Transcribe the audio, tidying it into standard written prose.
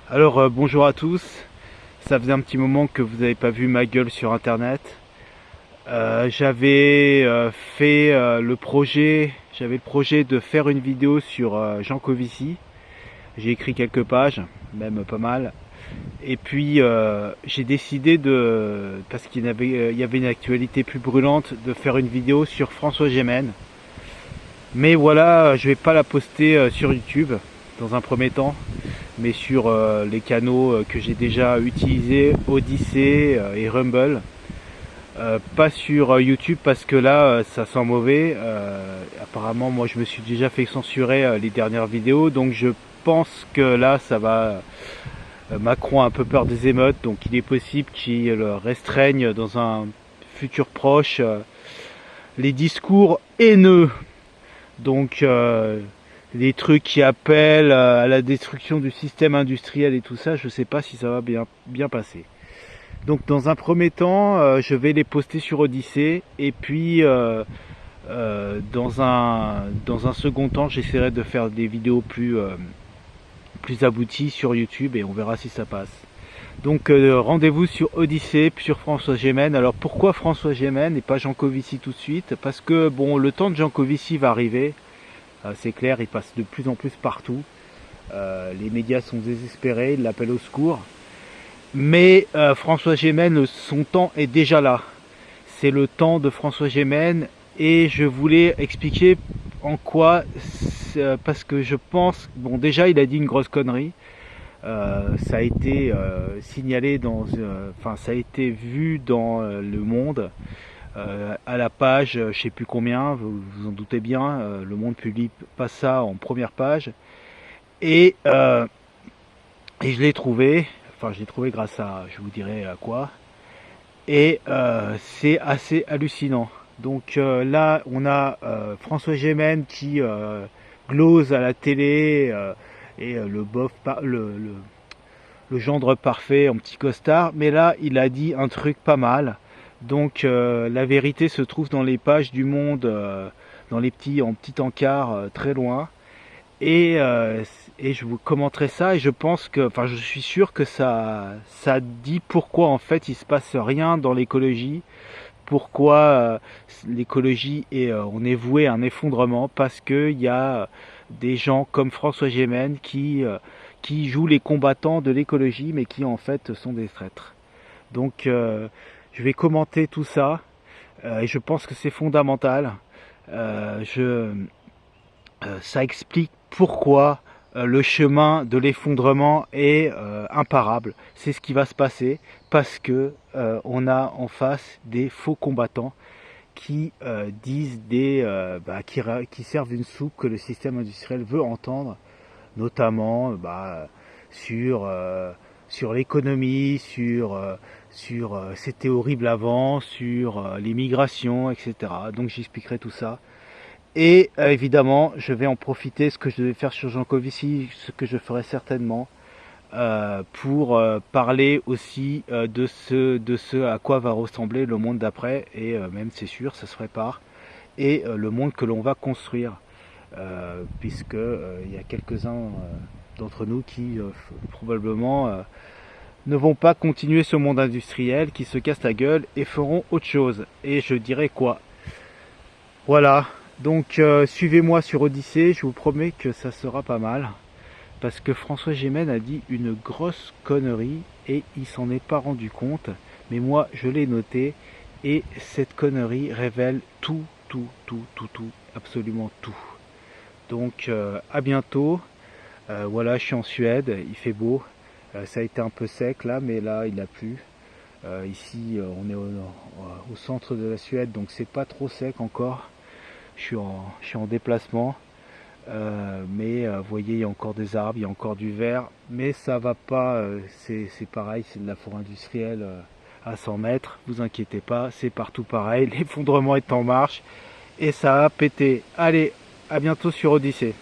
Bonjour à tous, ça faisait un petit moment que vous n'avez pas vu ma gueule sur internet. J'avais le projet de faire une vidéo sur Jean Covici. J'ai écrit quelques pages, même pas mal. Et puis j'ai décidé parce il y avait une actualité plus brûlante, de faire une vidéo sur François Gémen. Mais voilà, je vais pas la poster sur YouTube dans un premier temps, mais sur les canaux que j'ai déjà utilisés, Odyssey et Rumble. Pas sur YouTube parce que là ça sent mauvais. Apparemment moi je me suis déjà fait censurer les dernières vidéos, donc je pense que là ça va. Macron a un peu peur des émeutes, donc il est possible qu'il restreigne dans un futur proche les discours haineux. Donc les trucs qui appellent à la destruction du système industriel et tout ça, je sais pas si ça va bien passer. Donc dans un premier temps, je vais les poster sur Odyssée et puis dans un second temps, j'essaierai de faire des vidéos plus abouties sur YouTube et on verra si ça passe. Donc rendez-vous sur Odyssée, sur François Gémen. Alors pourquoi François Gémen et pas Jean Covici tout de suite? Parce que bon, le temps de Jean Covici va arriver. C'est clair, il passe de plus en plus partout. Les médias sont désespérés, ils l'appellent au secours. Mais François Gémen, son temps est déjà là. C'est le temps de François Gémen et je voulais expliquer en quoi, parce que je pense, bon déjà il a dit une grosse connerie. Ça a été signalé ça a été vu dans Le Monde. À la page, je sais plus combien, vous vous en doutez bien, Le Monde publie pas ça en première page. Et, euh, et je l'ai trouvé, grâce à, je vous dirai à quoi. Et c'est assez hallucinant. Donc là, on a François Gémen qui glose à la télé et le gendre parfait en petit costard. Mais là, il a dit un truc pas mal. Donc la vérité se trouve dans les pages du Monde, dans en petit encart très loin. Et, euh, et je vous commenterai ça et je pense que, enfin je suis sûr que ça dit pourquoi en fait il se passe rien dans l'écologie, pourquoi l'écologie on est voué à un effondrement parce que il y a des gens comme François Gémen qui jouent les combattants de l'écologie mais qui en fait sont des traîtres. Donc je vais commenter tout ça et je pense que c'est fondamental. Je Ça explique pourquoi le chemin de l'effondrement est imparable. C'est ce qui va se passer parce que on a en face des faux combattants qui disent qui servent une soupe que le système industriel veut entendre, notamment sur l'économie, sur c'était horrible avant, sur les migrations, etc. Donc j'expliquerai tout ça. Et évidemment, je vais en profiter, ce que je devais faire sur Jean Covici, ce que je ferai certainement, pour parler aussi de ce à quoi va ressembler le monde d'après, et même c'est sûr, ça se prépare, et le monde que l'on va construire, puisque il y a quelques-uns d'entre nous qui probablement ne vont pas continuer ce monde industriel, qui se casse la gueule, et feront autre chose. Et je dirais quoi? Voilà, donc suivez-moi sur Odyssée, je vous promets que ça sera pas mal. Parce que François Gémen a dit une grosse connerie et il s'en est pas rendu compte. Mais moi je l'ai noté et cette connerie révèle tout, absolument tout. Donc à bientôt. Voilà, je suis en Suède, il fait beau. Ça a été un peu sec là, mais là il a plu. Ici on est au centre de la Suède, donc c'est pas trop sec encore. Je suis en déplacement, mais vous voyez, il y a encore des arbres, il y a encore du vert, mais ça va pas, c'est pareil, c'est de la forêt industrielle à 100 mètres, vous inquiétez pas, c'est partout pareil, l'effondrement est en marche, et ça a pété. Allez, à bientôt sur Odyssée.